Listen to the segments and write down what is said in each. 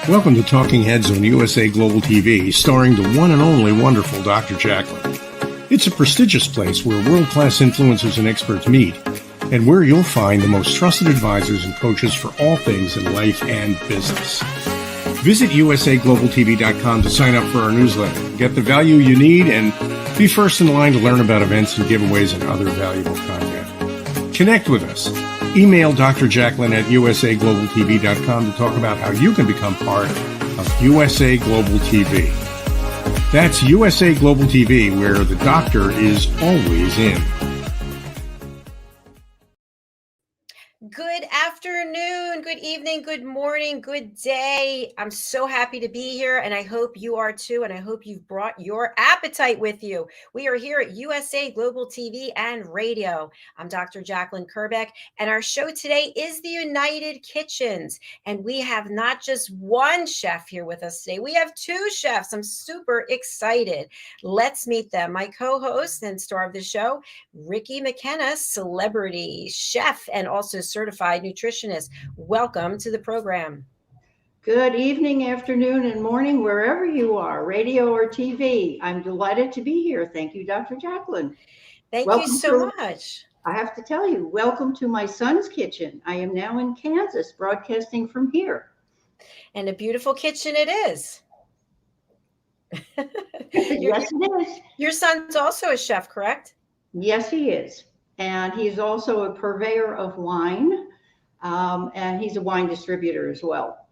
Welcome to Talking Heads on USA Global TV, starring the one and only wonderful Dr. JACALYN. It's a prestigious place where world-class influencers and experts meet, and where you'll find the most trusted advisors and coaches for all things in life and business. Visit usaglobaltv.com to sign up for our newsletter, get the value you need, and be first in line to learn about events and giveaways and other valuable content. Connect with us. Email Dr. JACALYN at usaglobaltv.com to talk about how you can become part of USA Global TV. That's USA Global TV, where the doctor is always in. Good afternoon, good evening, good morning, good day. I'm so happy to be here, and I hope you are too, and I hope you've brought your appetite with you. We are here at USA Global TV and Radio. I'm Dr. JACALYN KERBECK, and our show today is the United Kitchens, and we have not just one chef here with us today. We have two chefs. I'm super excited. Let's meet them. My co-host and star of the show, RICKI McKenna, celebrity chef and also certified nutritionist. Welcome to the program. Good evening, afternoon, and morning, wherever you are, radio or TV. I'm delighted to be here. Thank you, Dr. JACALYN. Thank you so much. I have to tell you, welcome to my son's kitchen. I am now in Kansas, broadcasting from here. And a beautiful kitchen it is. Yes, it is. Your son's also a chef, correct? Yes, he is. And he's also a purveyor of wine, and he's a wine distributor as well.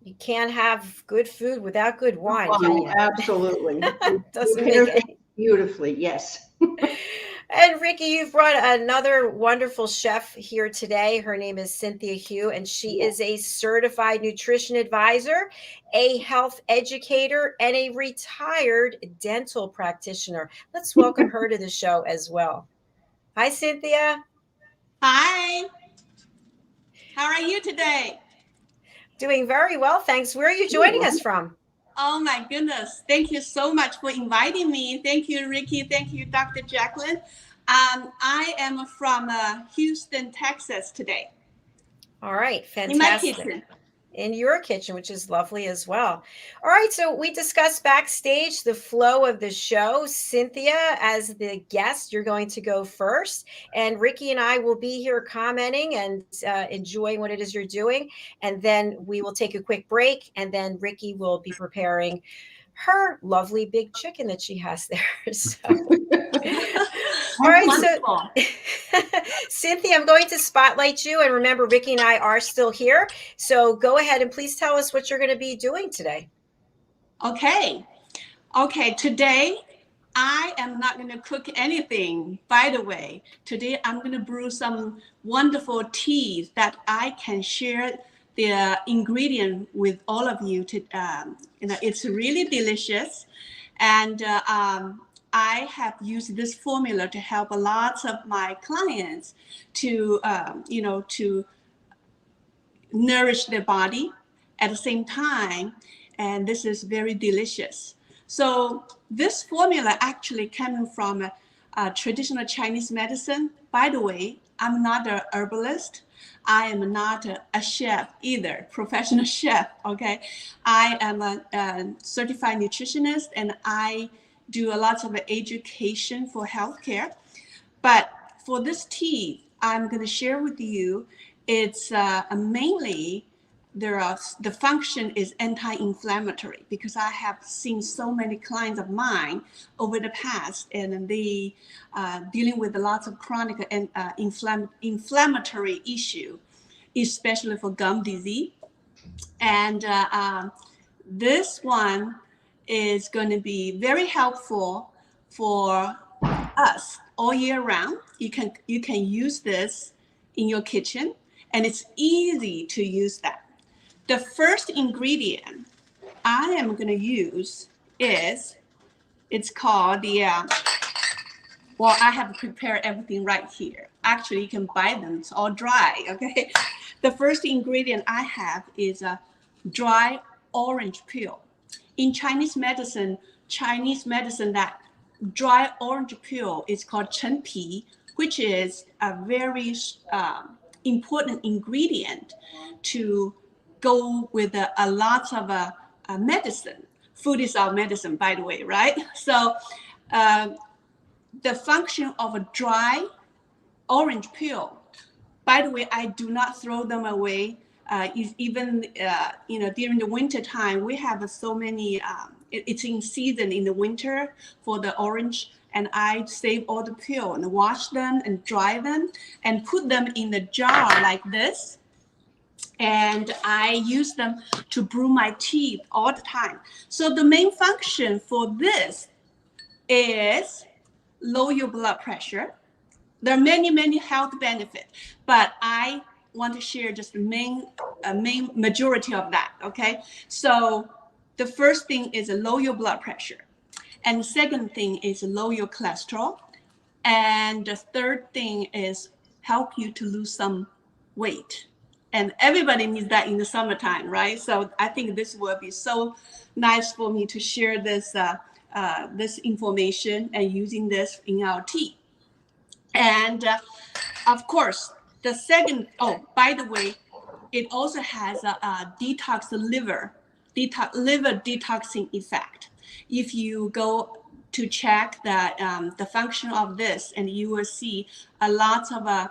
You can't have good food without good wine. Absolutely. Doesn't make it beautifully, yes. And RICKI, you've brought another wonderful chef here today. Her name is Cynthia Hugh, and she is a certified nutrition advisor, a health educator, and a retired dental practitioner. Let's welcome her to the show as well. Hi, Cynthia. Hi. How are you today? Doing very well, thanks. Where are you joining us from? Oh, my goodness. Thank you so much for inviting me. Thank you, RICKI. Thank you, Dr. JACALYN. I am from Houston, Texas today. All right, fantastic. In my kitchen. In your kitchen, which is lovely as well. All right, so we discussed backstage the flow of the show. Cynthia, as the guest, you're going to go first, and RICKI and I will be here commenting and enjoying what it is you're doing, and then we will take a quick break, and then RICKI will be preparing her lovely big chicken that she has there. So. All right, so Cynthia, I'm going to spotlight you, and remember, RICKI and I are still here. So go ahead and please tell us what you're going to be doing today. Okay. Today I am not going to cook anything. By the way, today I'm going to brew some wonderful teas that I can share the ingredient with all of you. It's really delicious, and I have used this formula to help a lot of my clients to, to nourish their body at the same time. And this is very delicious. So this formula actually came from a traditional Chinese medicine. By the way, I'm not an herbalist. I am not a chef either, professional chef, okay? I am a certified nutritionist, and I do a lot of education for healthcare. But for this tea, I'm going to share with you, it's mainly the function is anti-inflammatory, because I have seen so many clients of mine over the past, and they dealing with a lot of chronic and inflammatory issue, especially for gum disease. And this one is going to be very helpful for us all year round. You can use this in your kitchen, and it's easy to use that. The first ingredient I am going to use is, it's called the, well, I have prepared everything right here. Actually, you can buy them. It's all dry, okay? The first ingredient I have is a dry orange peel. In Chinese medicine, that dry orange peel is called chen pi, which is a very important ingredient to go with a lot of medicine. Food is our medicine, by the way, right? So the function of a dry orange peel, by the way, I do not throw them away. Even during the winter time, we have so many. It's in season in the winter for the orange, and I save all the peel and wash them and dry them and put them in the jar like this. And I use them to brew my teeth all the time. So the main function for this is lower your blood pressure. There are many, many health benefits, but I want to share just the main majority of that, okay? So the first thing is lower your blood pressure. And the second thing is lower your cholesterol. And the third thing is help you to lose some weight. And everybody needs that in the summertime, right? So I think this will be so nice for me to share this, this information and using this in our tea. And of course, the second, oh, by the way, it also has a detox liver detoxing effect. If you go to check that the function of this, and you will see a lot of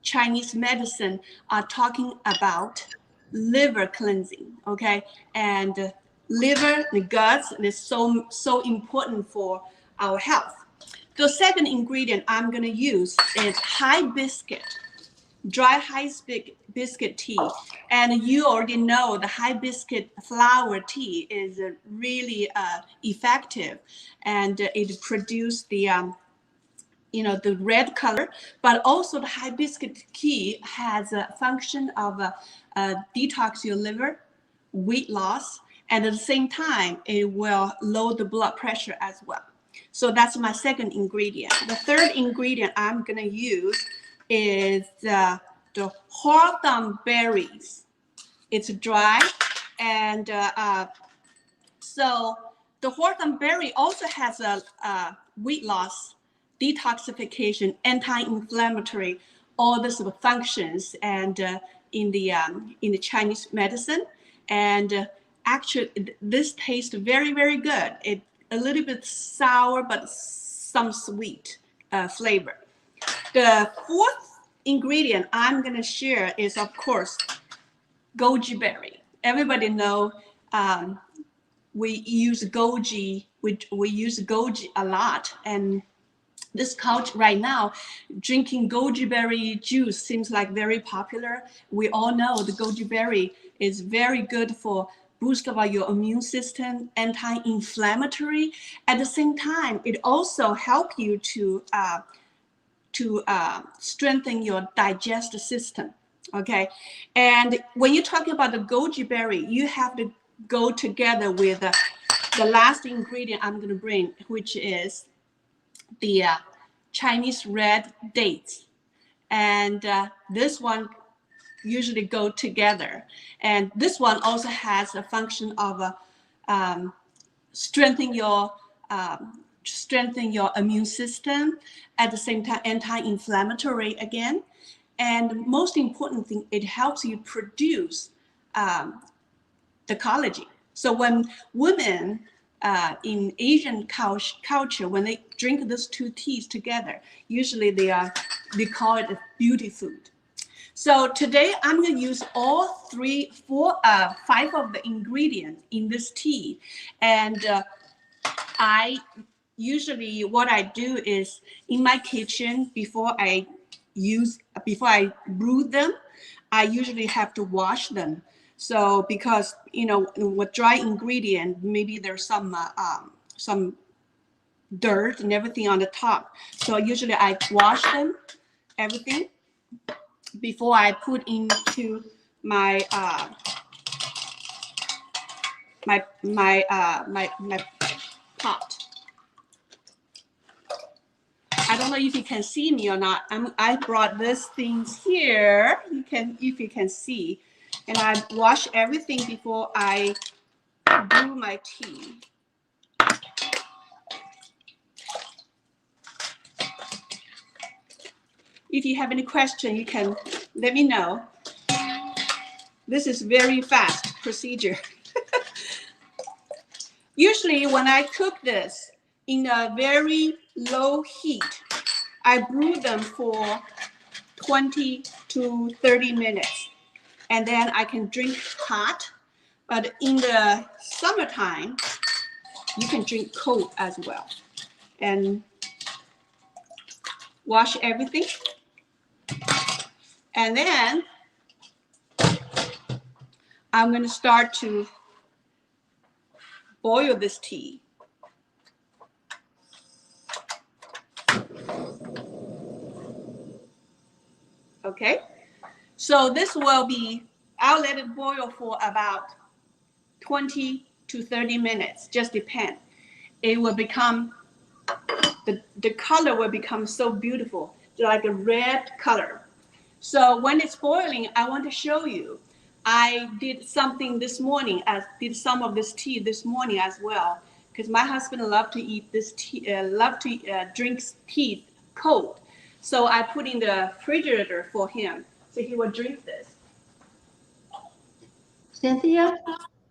Chinese medicine are talking about liver cleansing, okay? And liver, the guts, is so important for our health. The second ingredient I'm going to use is hibiscus, dry hibiscus tea. And you already know the hibiscus flower tea is really effective, and it produces the the red color, but also the hibiscus tea has a function of detox your liver, weight loss, and at the same time, it will lower the blood pressure as well. So that's my second ingredient. The third ingredient I'm going to use is the wholesome berries. It's dry, and so the wholesome berry also has a weight loss, detoxification, anti-inflammatory, all these functions, and in the Chinese medicine. And actually, this tastes very, very good. It a little bit sour, but some sweet flavor. The fourth ingredient I'm going to share is, of course, goji berry. Everybody know we use goji. We use goji a lot, and this culture right now, drinking goji berry juice seems like very popular. We all know the goji berry is very good for boost of your immune system, anti-inflammatory. At the same time, it also helps you to strengthen your digestive system. Okay, and when you're talking about the goji berry, you have to go together with the last ingredient I'm going to bring, which is the Chinese red dates, and this one usually go together. And this one also has a function of strengthen your immune system, at the same time anti-inflammatory again. And most important thing, it helps you produce the collagen. So when women in Asian culture, when they drink these two teas together, usually they call it a beauty food. So today I'm going to use all 5 of the ingredients in this tea. And I usually, what I do is in my kitchen, before I brew them, I usually have to wash them. So because, with dry ingredient, maybe there's some dirt and everything on the top. So usually I wash them, everything, before I put into my my pot. I don't know if you can see me or not. I brought these things here. If you can see, and I wash everything before I brew my tea. If you have any question, you can let me know. This is very fast procedure. Usually when I cook this in a very low heat, I brew them for 20 to 30 minutes. And then I can drink hot. But in the summertime, you can drink cold as well. And wash everything. And then I'm going to start to boil this tea. Okay, so this will be, I'll let it boil for about 20 to 30 minutes, just depend. It will become, the color will become so beautiful, like a red color. So when it's boiling, I want to show you, I did something this morning, did some of this tea this morning as well, because my husband loved to eat this tea, drink tea cold. So I put in the refrigerator for him, so he will drink this. Cynthia,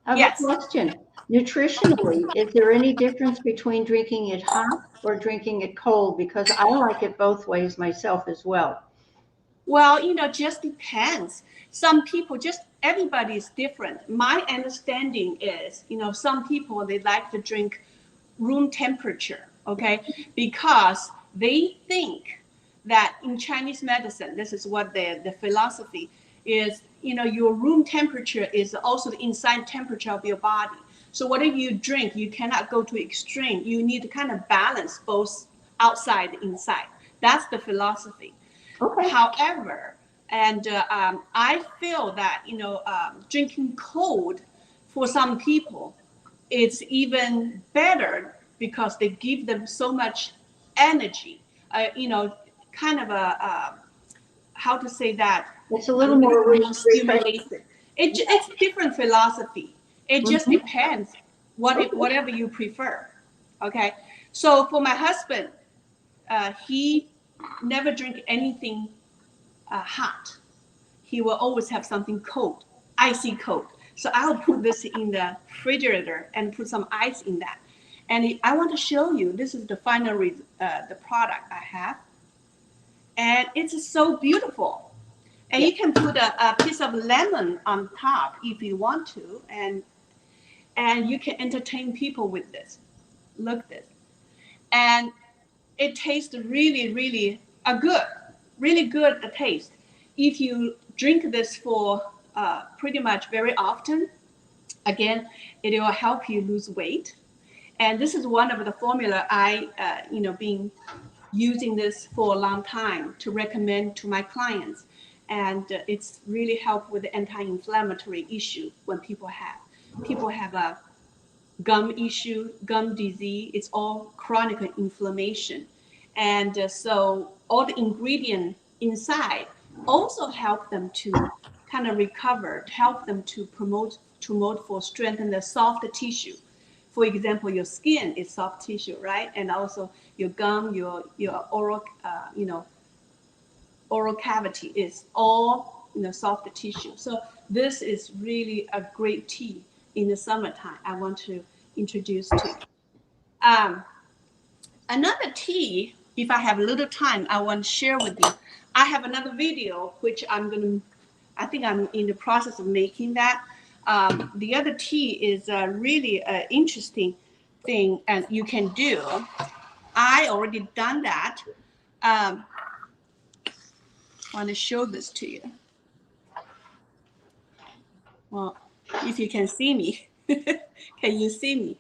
I have Yes. a question. Nutritionally, is there any difference between drinking it hot or drinking it cold? Because I like it both ways myself as well. Well, just depends. Some people, everybody is different. My understanding is, some people, they like to drink room temperature, okay? Because they think that in Chinese medicine, this is what the philosophy is, your room temperature is also the inside temperature of your body. So whatever you drink, you cannot go to extreme. You need to kind of balance both outside and inside. That's the philosophy. Okay. However, and I feel that, drinking cold for some people, it's even better because they give them so much energy, kind of how to say that? It's a little more stimulated. It's different philosophy. It just depends whatever you prefer. Okay. So for my husband, he never drink anything hot. He will always have something cold, icy cold. So I'll put this in the refrigerator and put some ice in that. And I want to show you, this is the final the product I have. And it's so beautiful. And you can put a piece of lemon on top if you want to. And you can entertain people with this. Look at this. And it tastes really, really good taste. If you drink this for pretty much very often, again, it will help you lose weight. And this is one of the formula I, been using this for a long time to recommend to my clients. And it's really helped with the anti-inflammatory issue when people have a gum issue, gum disease. It's all chronic inflammation. And so all the ingredients inside also help them to kind of recover, to help them to promote for strengthen the soft tissue. For example, your skin is soft tissue, right? And also your gum, your oral, oral cavity is all soft tissue. So this is really a great tea in the summertime. I want to introduce to you. Another tea, if I have a little time, I want to share with you. I have another video which I think I'm in the process of making that. The other tea is really an interesting thing, and you can do. I already done that. I want to show this to you. Well, if you can see me, can you see me?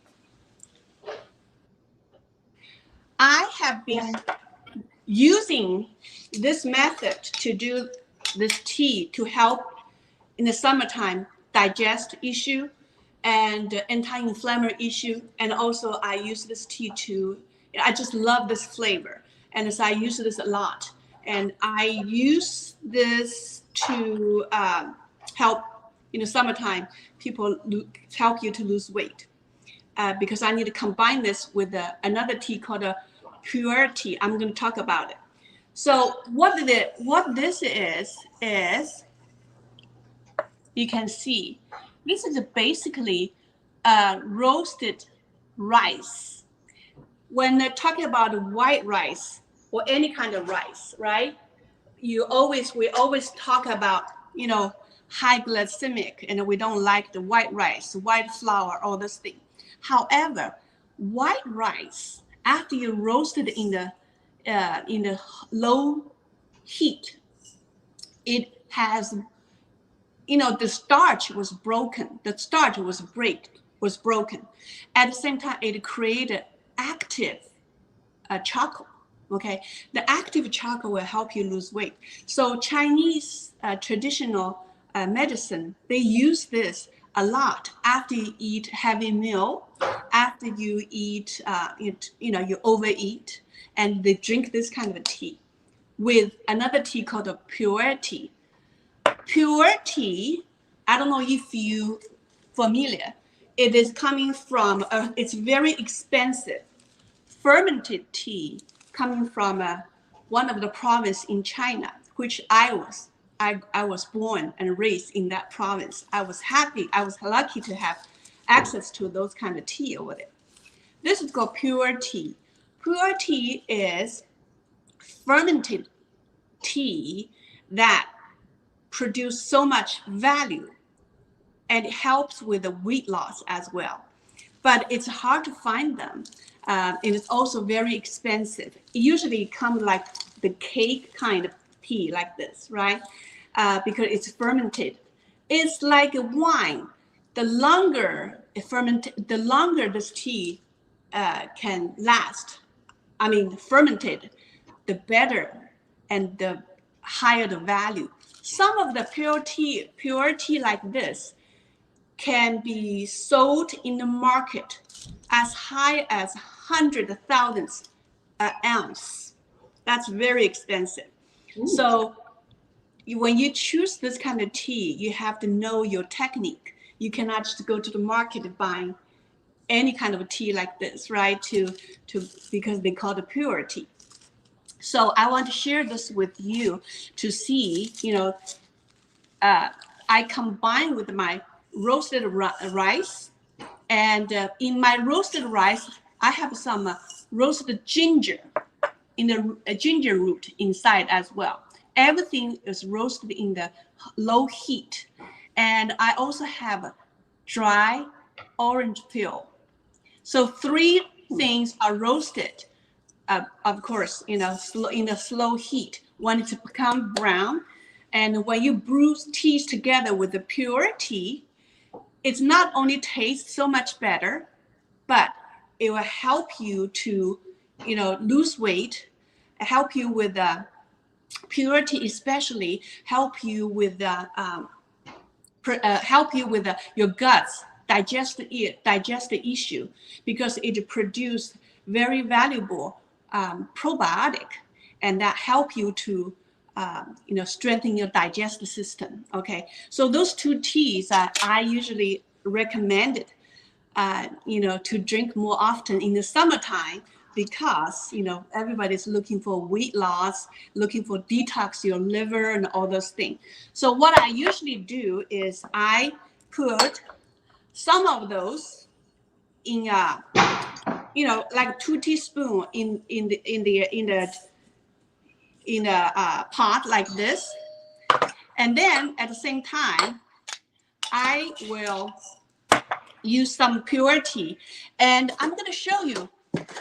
I have been using this method to do this tea to help in the summertime digest issue and anti-inflammatory issue. And also I use this tea I just love this flavor. And so I use this a lot. And I use this to help, summertime, people help you to lose weight. Because I need to combine this with another tea called a pure tea. I'm going to talk about it. So what this is you can see this is basically roasted rice. When they're talking about white rice or any kind of rice, right? We always talk about, you know, high glycemic, and we don't like the white rice, white flour, all this thing. However, white rice, after you roast it in the low heat, it has, you know, the starch was broken. The starch was broken. At the same time, it created active charcoal. Okay, the active charcoal will help you lose weight. So Chinese traditional medicine, they use this a lot after you eat heavy meal, after you eat, you overeat, and they drink this kind of a tea with another tea called a pure tea. Pure tea, I don't know if you familiar. It is coming from, it's very expensive fermented tea coming from one of the province in China, which I was born and raised in that province. I was lucky to have access to those kind of tea over there. This is called pure tea. Pure tea is fermented tea that produce so much value, and it helps with the weight loss as well. But it's hard to find them. It is also very expensive. It usually comes like the cake kind of tea like this, right? Because it's fermented. It's like a wine. The longer it fermented, the longer this tea can last. I mean, fermented, the better and the higher the value. Some of the pure tea like this can be sold in the market as high as 100,000 an ounce. That's very expensive. Ooh. So when you choose this kind of tea, you have to know your technique. You cannot just go to the market and buy any kind of tea like this, right? Because they call it pure tea. So I want to share this with you to see, I combine with my roasted rice, and in my roasted rice, I have some roasted ginger in the ginger root inside as well. Everything is roasted in the low heat, and I also have dry orange peel. So 3 things are roasted, of course, in a slow heat. When it becomes brown, and when you brew teas together with the pure tea, it's not only taste so much better, but it will help you to, lose weight, help you with pure tea, especially help you with your guts digest the issue, because it produces very valuable probiotic, and that help you to strengthen your digestive system. Okay, so those 2 teas I usually recommend it, to drink more often in the summertime, because everybody's looking for weight loss, looking for detox your liver and all those things. So what I usually do is I put some of those in like 2 teaspoons in a pot like this, and then at the same time I will use some pure tea, and I'm going to show you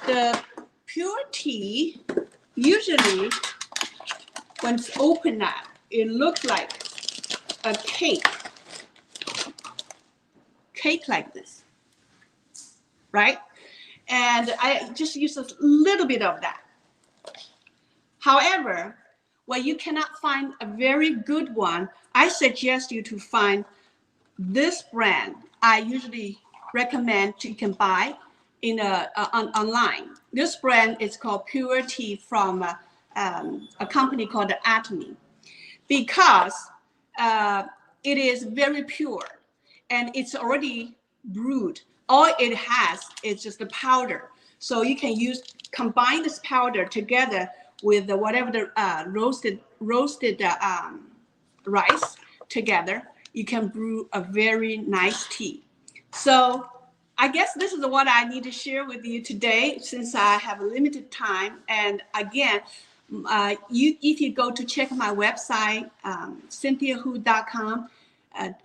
the pure tea. Usually when it's open up, it looks like a cake like this, right? And I just use a little bit of that. However, when you cannot find a very good one, I suggest you to find this brand. I usually recommend you can buy online. This brand is called Pure Tea from a company called Atomy, because it is very pure and it's already brewed. All it has is just the powder. So you can combine this powder together with whatever the roasted rice together, you can brew a very nice tea. So I guess this is what I need to share with you today, since I have a limited time. And again, if you go to check my website, cynthiawho.com,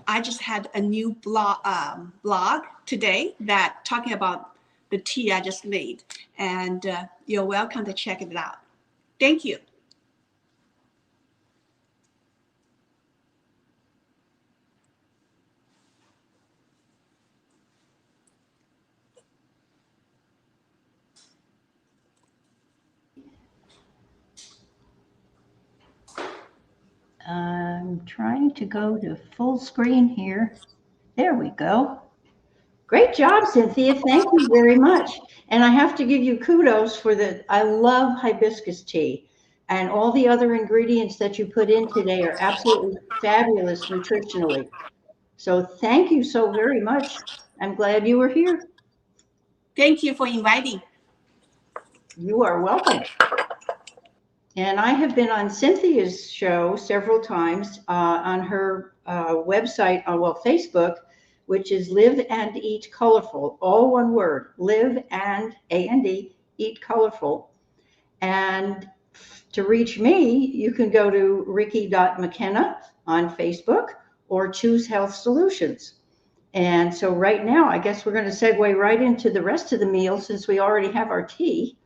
I just had a new blog today that talking about the tea I just made, and you're welcome to check it out. Thank you. I'm trying to go to full screen here. There we go. Great job, Cynthia. Thank you very much. And I have to give you kudos for I love hibiscus tea. And all the other ingredients that you put in today are absolutely fabulous nutritionally. So thank you so very much. I'm glad you were here. Thank you for inviting. You are welcome. And I have been on Cynthia's show several times on her website, Facebook, which is Live and Eat Colorful, all one word, Live and A-N-D, Eat Colorful. And to reach me, you can go to RICKI.McKenna on Facebook or Choose Health Solutions. And so right now, I guess we're going to segue right into the rest of the meal since we already have our tea.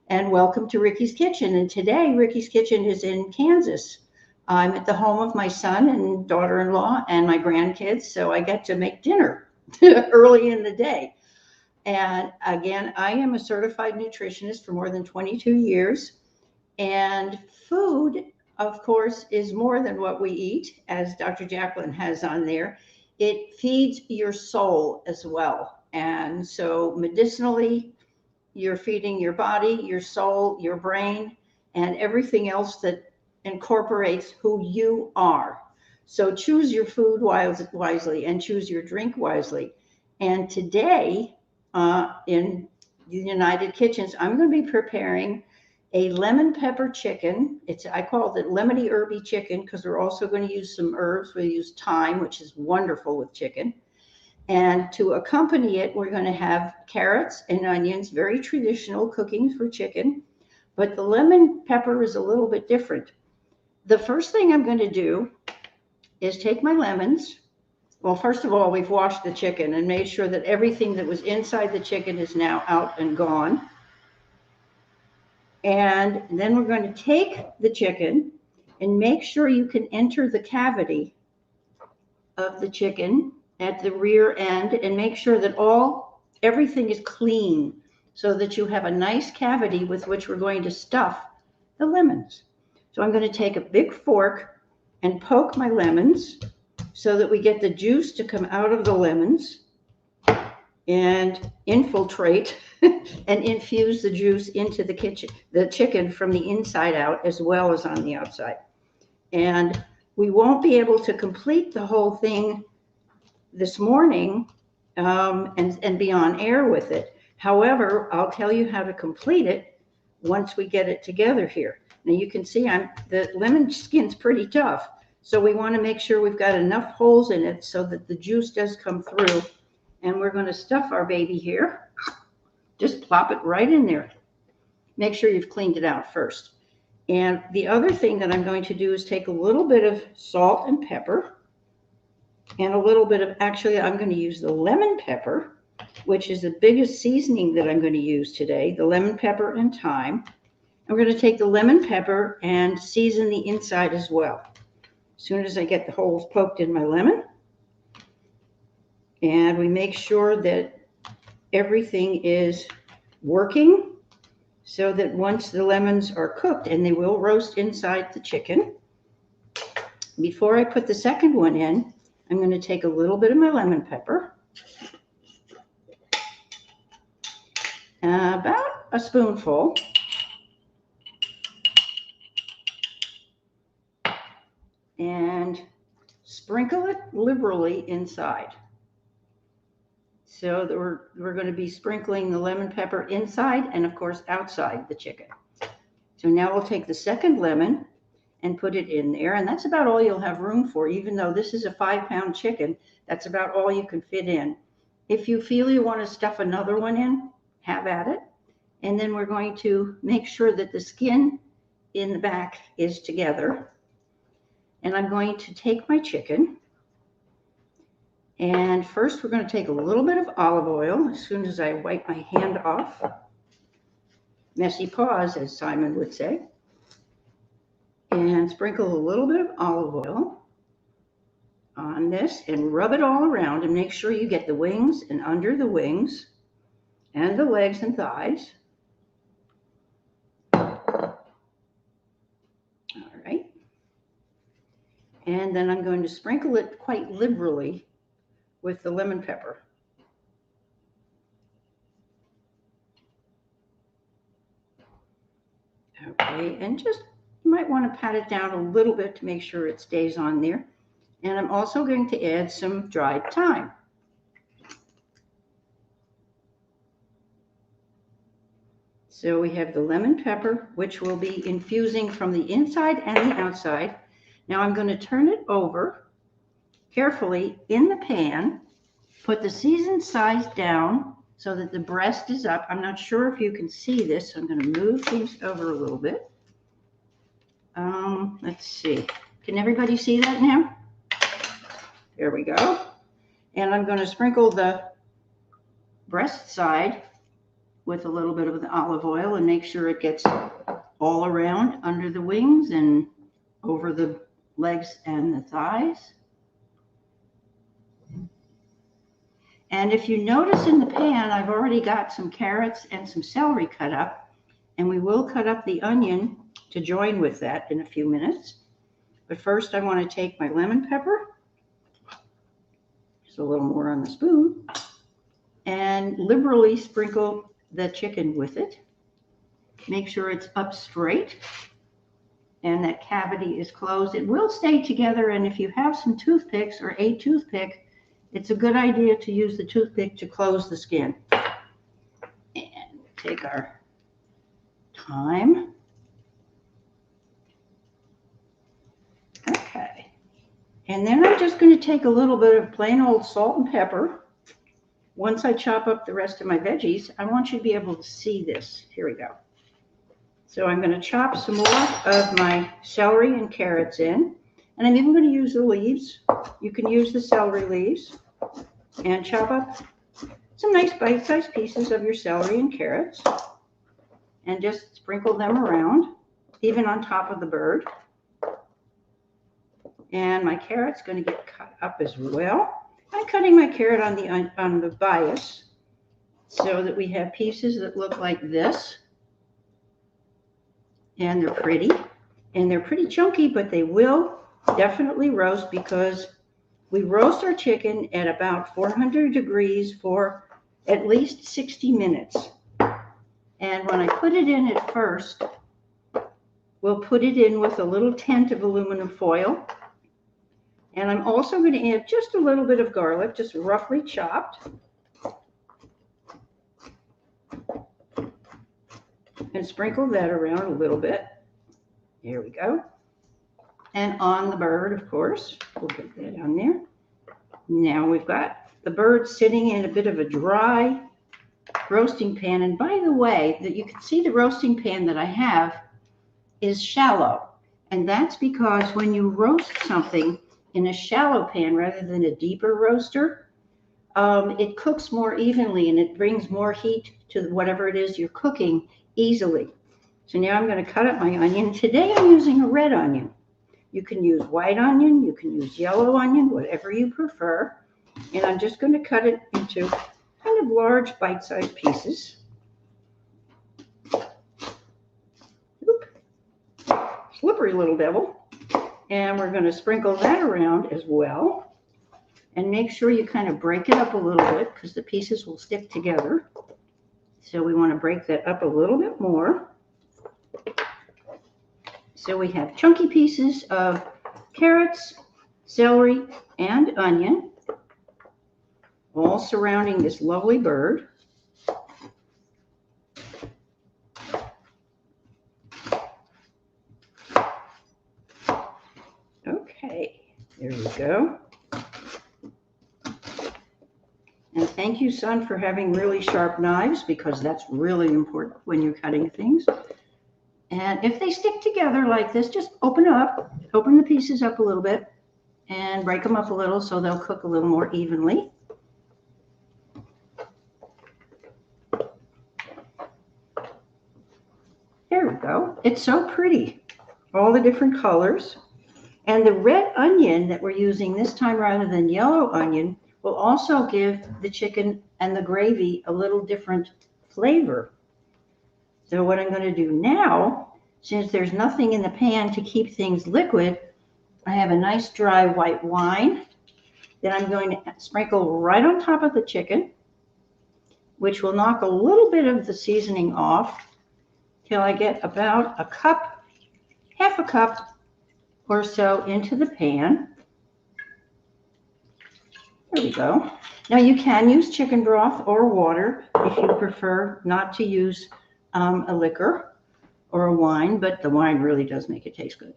And welcome to Ricky's Kitchen. And today, Ricky's Kitchen is in Kansas. I'm at the home of my son and daughter-in-law and my grandkids, so I get to make dinner early in the day. And again, I am a certified nutritionist for more than 22 years. And food, of course, is more than what we eat, as Dr. JACALYN has on there. It feeds your soul as well. And so medicinally, you're feeding your body, your soul, your brain, and everything else that incorporates who you are. So choose your food wisely and choose your drink wisely. And today in the United Kitchens, I'm going to be preparing a lemon pepper chicken. I call it lemony herby chicken because we're also going to use some herbs. We use thyme, which is wonderful with chicken. And to accompany it, we're going to have carrots and onions, very traditional cooking for chicken. But the lemon pepper is a little bit different. The first thing I'm going to do is take my lemons. Well, first of all, we've washed the chicken and made sure that everything that was inside the chicken is now out and gone. And then we're going to take the chicken and make sure you can enter the cavity of the chicken at the rear end and make sure that everything is clean so that you have a nice cavity with which we're going to stuff the lemons. So I'm going to take a big fork and poke my lemons so that we get the juice to come out of the lemons and infiltrate and infuse the juice into the chicken from the inside out as well as on the outside. And we won't be able to complete the whole thing this morning and be on air with it. However, I'll tell you how to complete it once we get it together here. Now you can see the lemon skin's pretty tough. So we want to make sure we've got enough holes in it so that the juice does come through. And we're going to stuff our baby here. Just plop it right in there. Make sure you've cleaned it out first. And the other thing that I'm going to do is take a little bit of salt and pepper and a little bit of, actually, I'm going to use the lemon pepper, which is the biggest seasoning that I'm going to use today, the lemon pepper and thyme. I'm going to take the lemon pepper and season the inside as well. As soon as I get the holes poked in my lemon. And we make sure that everything is working so that once the lemons are cooked, and they will roast inside the chicken, before I put the second one in, I'm going to take a little bit of my lemon pepper, about a spoonful, and sprinkle it liberally inside. So that we're going to be sprinkling the lemon pepper inside and, of course, outside the chicken. So now we'll take the second lemon and put it in there. And that's about all you'll have room for, even though this is a 5-pound chicken. That's about all you can fit in. If you feel you want to stuff another one in, have at it. And then we're going to make sure that the skin in the back is together. And I'm going to take my chicken. And first we're going to take a little bit of olive oil as soon as I wipe my hand off. Messy paws, as Simon would say. And sprinkle a little bit of olive oil on this and rub it all around and make sure you get the wings and under the wings and the legs and thighs. All right. And then I'm going to sprinkle it quite liberally with the lemon pepper. Okay, and just you might want to pat it down a little bit to make sure it stays on there. And I'm also going to add some dried thyme. So we have the lemon pepper, which will be infusing from the inside and the outside. Now I'm going to turn it over carefully in the pan, put the seasoned size down so that the breast is up. I'm not sure if you can see this, so I'm going to move things over a little bit. Let's see. Can everybody see that now? There we go. And I'm going to sprinkle the breast side with a little bit of the olive oil and make sure it gets all around under the wings and over the legs and the thighs. And if you notice in the pan, I've already got some carrots and some celery cut up, and we will cut up the onion to join with that in a few minutes. But first I want to take my lemon pepper, just a little more on the spoon, and liberally sprinkle the chicken with it. Make sure it's up straight and that cavity is closed. It will stay together, and if you have some toothpicks or a toothpick, it's a good idea to use the toothpick to close the skin. And take our thyme. Okay. And then I'm just going to take a little bit of plain old salt and pepper. Once I chop up the rest of my veggies, I want you to be able to see this. Here we go. So I'm going to chop some more of my celery and carrots in. And I'm even going to use the leaves. You can use the celery leaves. And chop up some nice bite-sized pieces of your celery and carrots. And just sprinkle them around, even on top of the bird. And my carrot's going to get cut up as well. I'm cutting my carrot on the bias so that we have pieces that look like this. And they're pretty. And they're pretty chunky, but they will definitely roast because we roast our chicken at about 400 degrees for at least 60 minutes. And when I put it in at first, we'll put it in with a little tent of aluminum foil. And I'm also going to add just a little bit of garlic, just roughly chopped. And sprinkle that around a little bit. Here we go. And on the bird, of course, we'll get that on there. Now we've got the bird sitting in a bit of a dry roasting pan. And by the way, that you can see the roasting pan that I have is shallow. And that's because when you roast something in a shallow pan rather than a deeper roaster, it cooks more evenly and it brings more heat to whatever it is you're cooking easily. So now I'm going to cut up my onion. Today I'm using a red onion. You can use white onion, you can use yellow onion, whatever you prefer. And I'm just going to cut it into kind of large bite-sized pieces. Oop. Slippery little devil. And we're going to sprinkle that around as well. And make sure you kind of break it up a little bit because the pieces will stick together. So we want to break that up a little bit more. So we have chunky pieces of carrots, celery, and onion, all surrounding this lovely bird. There we go. And thank you, son, for having really sharp knives, because that's really important when you're cutting things. And if they stick together like this, just open the pieces up a little bit and break them up a little so they'll cook a little more evenly. There we go. It's so pretty. All the different colors. And the red onion that we're using this time rather than yellow onion will also give the chicken and the gravy a little different flavor. So what I'm going to do now, since there's nothing in the pan to keep things liquid, I have a nice dry white wine that I'm going to sprinkle right on top of the chicken, which will knock a little bit of the seasoning off till I get about a cup, half a cup or so into the pan. There we go. Now you can use chicken broth or water if you prefer not to use a liquor or a wine, but the wine really does make it taste good.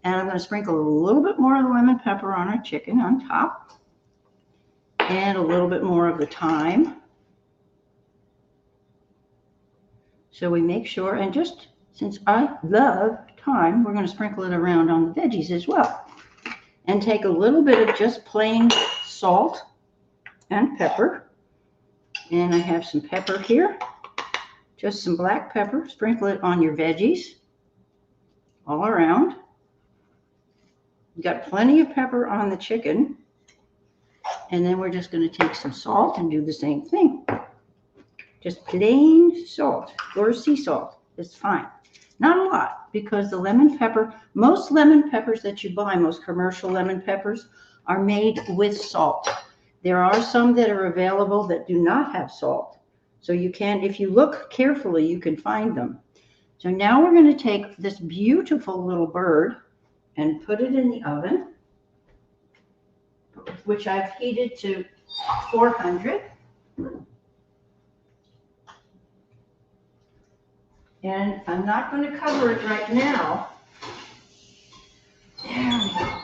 And I'm going to sprinkle a little bit more of the lemon pepper on our chicken on top, and a little bit more of the thyme. So we make sure, and just since I love thyme, we're going to sprinkle it around on the veggies as well. And take a little bit of just plain salt and pepper. And I have some pepper here, just some black pepper. Sprinkle it on your veggies all around. You've got plenty of pepper on the chicken. And then we're just going to take some salt and do the same thing. Just plain salt or sea salt is fine. Not a lot, because the lemon pepper, most lemon peppers that you buy, most commercial lemon peppers, are made with salt. There are some that are available that do not have salt. So you can, if you look carefully, you can find them. So now we're going to take this beautiful little bird and put it in the oven, which I've heated to 400. And I'm not going to cover it right now. There we go.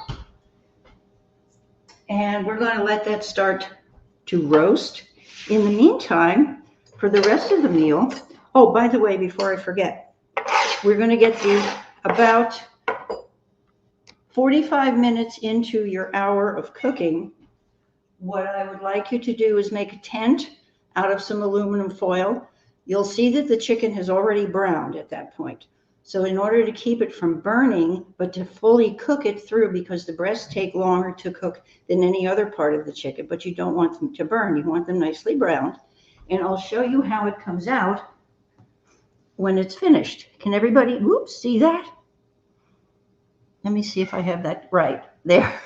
And we're going to let that start to roast. In the meantime, for the rest of the meal, oh, by the way, before I forget, we're going to get these about 45 minutes into your hour of cooking. What I would like you to do is make a tent out of some aluminum foil. You'll see that the chicken has already browned at that point. So in order to keep it from burning, but to fully cook it through, because the breasts take longer to cook than any other part of the chicken, but you don't want them to burn. You want them nicely browned. And I'll show you how it comes out when it's finished. Can everybody, whoops, see that? Let me see if I have that right. There.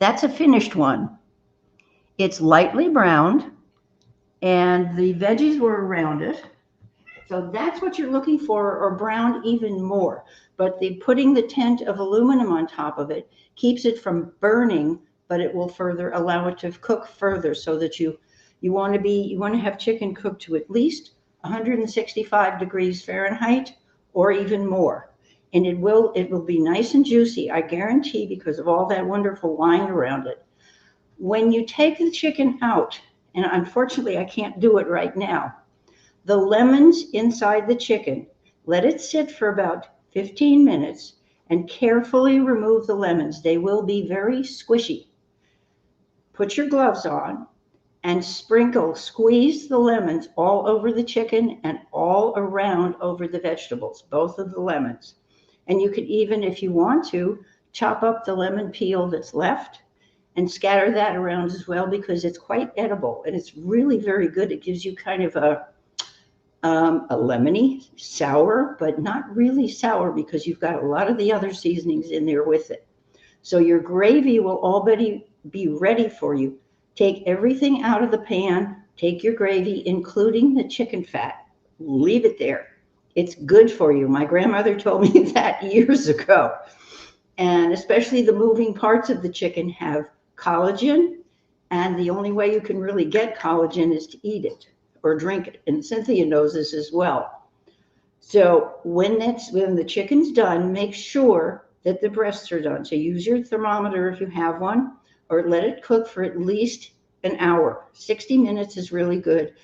That's a finished one. It's lightly browned, and the veggies were around it. So that's what you're looking for, or browned even more. But putting the tent of aluminum on top of it keeps it from burning, but it will further allow it to cook further, so that you want to have chicken cooked to at least 165 degrees Fahrenheit or even more. And it will be nice and juicy, I guarantee, because of all that wonderful wine around it. When you take the chicken out, and unfortunately I can't do it right now, the lemons inside the chicken, let it sit for about 15 minutes and carefully remove the lemons. They will be very squishy. Put your gloves on and squeeze the lemons all over the chicken and all around over the vegetables, both of the lemons. And you could even, if you want to, chop up the lemon peel that's left and scatter that around as well, because it's quite edible and it's really very good. It gives you kind of a lemony sour, but not really sour, because you've got a lot of the other seasonings in there with it. So your gravy will already be ready for you. Take everything out of the pan, take your gravy, including the chicken fat, leave it there. It's good for you. My grandmother told me that years ago. And especially the moving parts of the chicken have collagen, and the only way you can really get collagen is to eat it or drink it. And Cynthia knows this as well. So when the chicken's done, make sure that the breasts are done. So use your thermometer if you have one, or let it cook for at least an hour. 60 minutes is really good.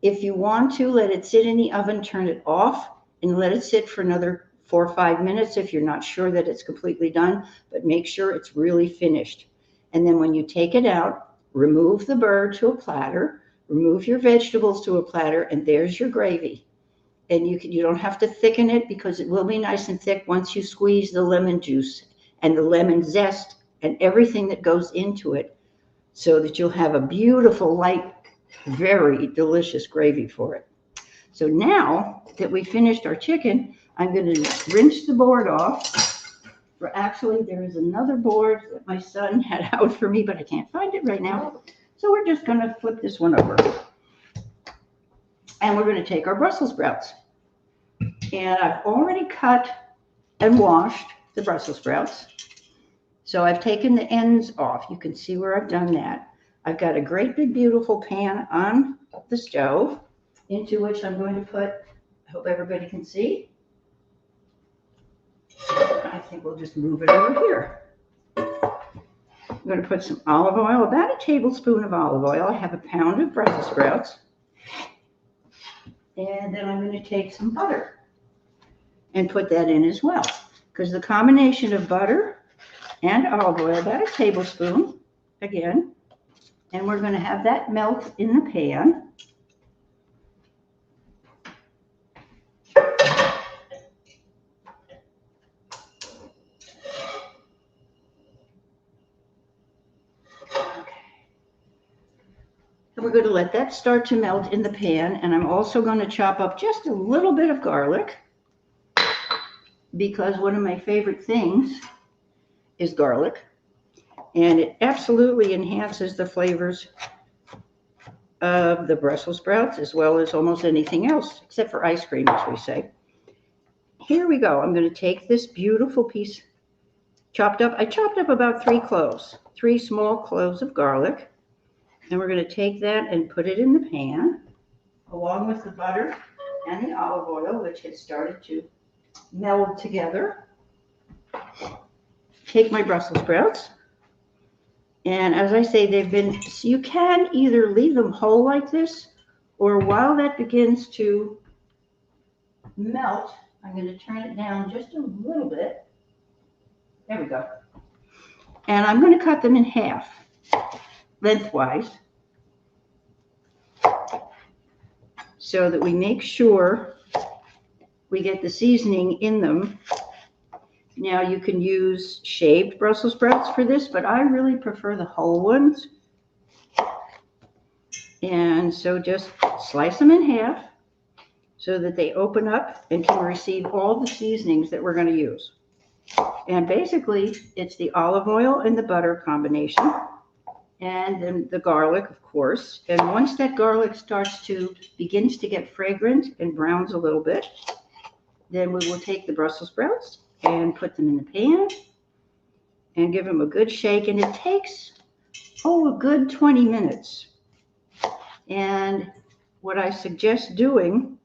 If you want to let it sit in the oven, turn it off and let it sit for another 4 or 5 minutes if you're not sure that it's completely done, but make sure it's really finished. And then when you take it out, remove the bird to a platter, remove your vegetables to a platter, and there's your gravy. And you don't have to thicken it because it will be nice and thick once you squeeze the lemon juice and the lemon zest and everything that goes into it, so that you'll have a beautiful, light, very delicious gravy for it. So now that we finished our chicken, I'm going to rinse the board off. Actually, there is another board that my son had out for me, but I can't find it right now. So we're just going to flip this one over. And we're going to take our Brussels sprouts. And I've already cut and washed the Brussels sprouts. So I've taken the ends off. You can see where I've done that. I've got a great big beautiful pan on the stove into which I'm going to put, I hope everybody can see. I think we'll just move it over here. I'm going to put some olive oil, about a tablespoon of olive oil. I have a pound of Brussels sprouts. And then I'm going to take some butter and put that in as well, because the combination of butter and olive oil, about a tablespoon, again, and we're going to have that melt in the pan. We're going to let that start to melt in the pan, and I'm also going to chop up just a little bit of garlic, because one of my favorite things is garlic, and it absolutely enhances the flavors of the Brussels sprouts as well as almost anything else, except for ice cream, as we say. Here we go. I'm going to take this beautiful piece chopped up. I chopped up about 3 cloves, 3 small cloves of garlic. And we're going to take that and put it in the pan, along with the butter and the olive oil, which has started to meld together. Take my Brussels sprouts. And as I say, so you can either leave them whole like this, or while that begins to melt, I'm going to turn it down just a little bit. There we go. And I'm going to cut them in half, lengthwise, so that we make sure we get the seasoning in them. Now you can use shaved Brussels sprouts for this, but I really prefer the whole ones. And so just slice them in half so that they open up and can receive all the seasonings that we're going to use. And basically, it's the olive oil and the butter combination, and then the garlic, of course. And once that garlic begins to get fragrant and browns a little bit, then we will take the Brussels sprouts and put them in the pan and give them a good shake. And it takes, a good 20 minutes. And what I suggest doing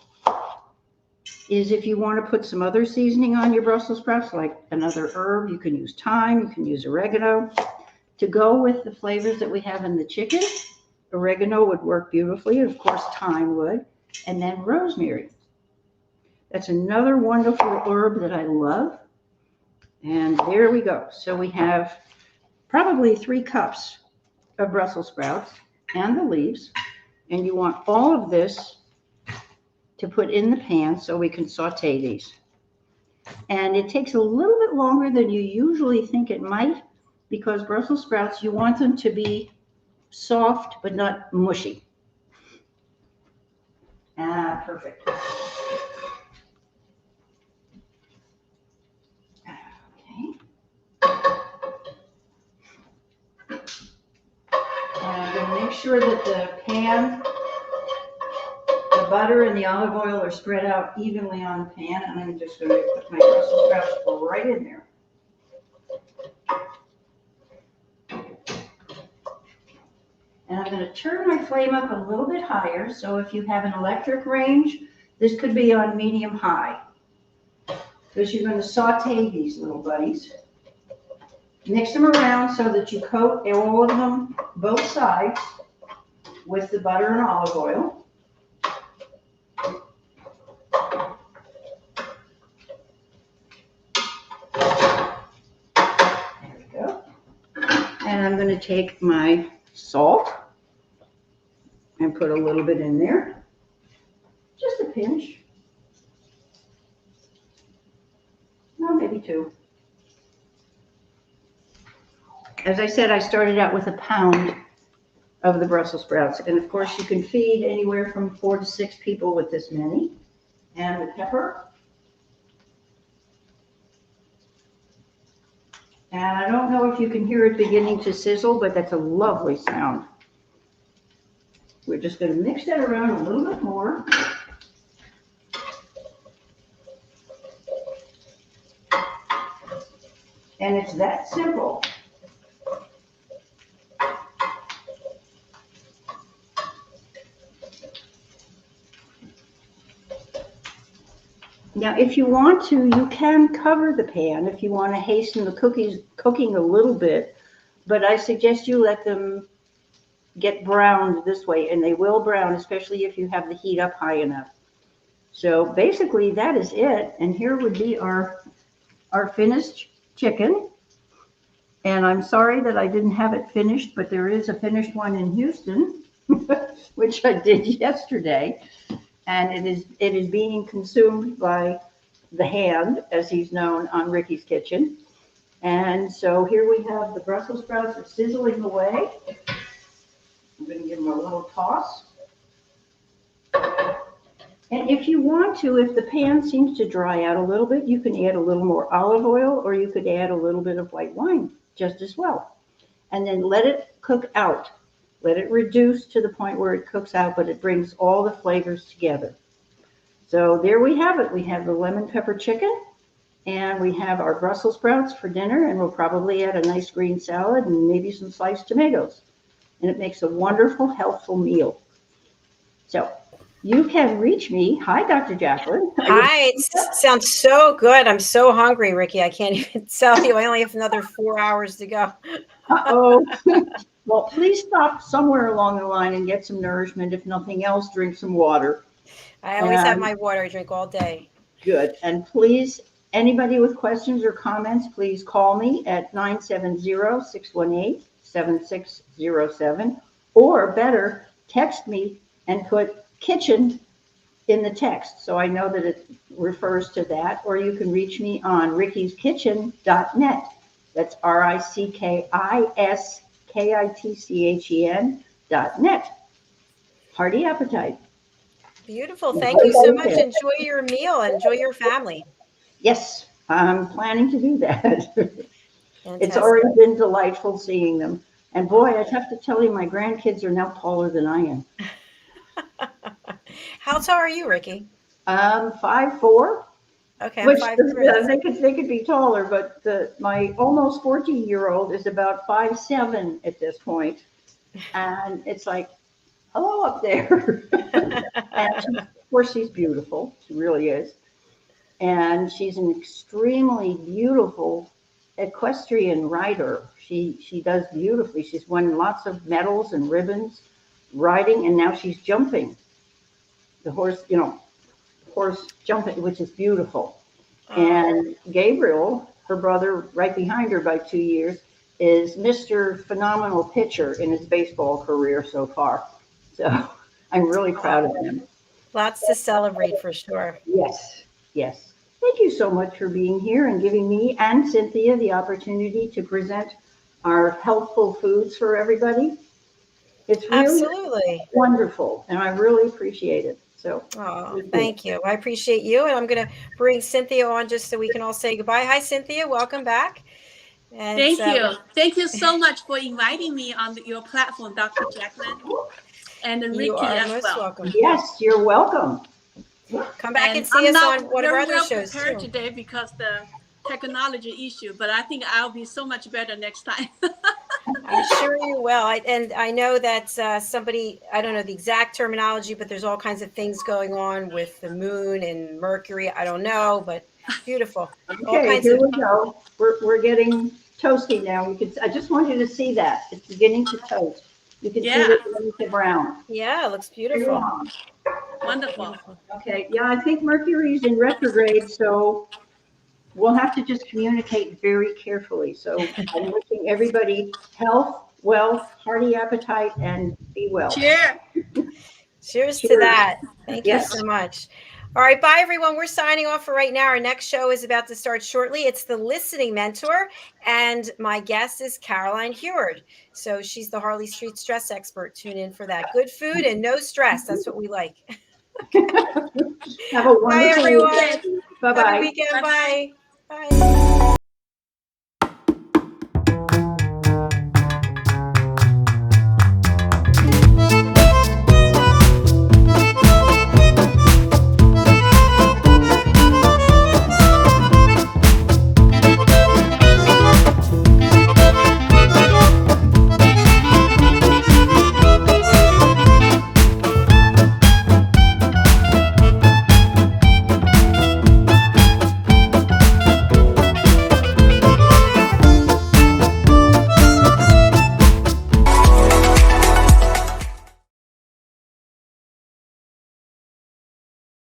is, if you want to put some other seasoning on your Brussels sprouts, like another herb, you can use thyme, you can use oregano. To go with the flavors that we have in the chicken, oregano would work beautifully. Of course, thyme would. And then rosemary. That's another wonderful herb that I love. And there we go. So we have probably 3 cups of Brussels sprouts and the leaves. And you want all of this to put in the pan so we can saute these. And it takes a little bit longer than you usually think it might, because Brussels sprouts, you want them to be soft but not mushy. Perfect. Okay. And I'm going to make sure that the pan, the butter and the olive oil are spread out evenly on the pan, and I'm just going to put my Brussels sprouts right in there. And I'm going to turn my flame up a little bit higher. So if you have an electric range, this could be on medium high. because you're going to saute these little buddies. Mix them around so that you coat all of them, both sides, with the butter and olive oil. There we go. And I'm going to take my salt and put a little bit in there. Just a pinch. No, maybe 2. As I said, I started out with a pound of the Brussels sprouts. And of course, you can feed anywhere from 4 to 6 people with this many. And the pepper. And I don't know if you can hear it beginning to sizzle, but that's a lovely sound. We're just going to mix that around a little bit more. And it's that simple. Now, if you want to, you can cover the pan if you want to hasten the cooking a little bit, but I suggest you let them get browned this way, and they will brown, especially if you have the heat up high enough. So basically that is it. And here would be our finished chicken. And I'm sorry that I didn't have it finished, but there is a finished one in Houston, which I did yesterday. And it is being consumed by the hand, as he's known on Ricky's Kitchen. And so here we have the Brussels sprouts are sizzling away. I'm going to give them a little toss. And if you want to, if the pan seems to dry out a little bit, you can add a little more olive oil, or you could add a little bit of white wine just as well. And then let it cook out. Let it reduce to the point where it cooks out, but it brings all the flavors together. So there we have it. We have the lemon pepper chicken, and we have our Brussels sprouts for dinner, and we'll probably add a nice green salad and maybe some sliced tomatoes. And it makes a wonderful, healthful meal. So you can reach me. Hi, Dr. JACALYN. Hi, it sounds so good. I'm so hungry, Ricky. I can't even tell you. I only have another 4 hours to go. Uh-oh. Well, please stop somewhere along the line and get some nourishment. If nothing else, drink some water. I always have my water. I drink all day. Good. And please, anybody with questions or comments, please call me at 970-618-7607. Or better, text me and put kitchen in the text so I know that it refers to that. Or you can reach me on rickiskitchen.net. That's RICKISKITCHEN.net. Hearty appetite. Beautiful. Thank you so much. Enjoy your meal. Enjoy your family. Yes, I'm planning to do that. Fantastic. It's already been delightful seeing them. And boy, I'd have to tell you, my grandkids are now taller than I am. How tall are you, Ricky? 5'4". Okay, I'm Which 5'3". they could be taller, but my almost 14-year-old is about 5'7" at this point, and it's like, hello up there. And of course, she's beautiful. She really is, and she's an extremely beautiful equestrian rider. She does beautifully. She's won lots of medals and ribbons riding, and now she's jumping. The horse, horse jumping, which is beautiful. And Gabriel, her brother, right behind her by 2 years, is Mr. Phenomenal Pitcher in his baseball career so far. So I'm really proud of him. Lots to celebrate for sure. Yes, yes. Thank you so much for being here and giving me and Cynthia the opportunity to present our healthful foods for everybody. It's really Absolutely wonderful, and I really appreciate it. So, thank you. I appreciate you. And I'm going to bring Cynthia on just so we can all say goodbye. Hi, Cynthia. Welcome back. And, thank you. Thank you so much for inviting me on your platform, Dr. JACALYN. And Ricky you are as most well. welcome. Yes, you're welcome. Come back and see us on one of our other shows I'm not prepared too. today because the technology issue, but I think I'll be so much better next time. I'm sure you will. And I know that somebody, I don't know the exact terminology, but there's all kinds of things going on with the moon and Mercury. I don't know, but beautiful. All Okay, kinds here of, we go. We're getting toasty now. I just want you to see that. It's beginning to toast. You can see Yeah, that beginning to brown. yeah, it looks Very beautiful. long. wonderful. Beautiful. Okay, yeah, I think Mercury's in retrograde, so we'll have to just communicate very carefully. So I'm wishing everybody health, wealth, hearty appetite, and be well. Cheers. Cheers to Cheers. that. Thank you Yes. so much. All right, bye everyone. We're signing off for right now. Our next show is about to start shortly. It's the Listening Mentor, and my guest is Caroline Heward. So she's the Harley Street stress expert. Tune in for that. Good food and no stress. That's what we like. Have a Bye wonderful everyone. weekend. Have a Bye-bye. weekend. Bye-bye. Bye. Bye.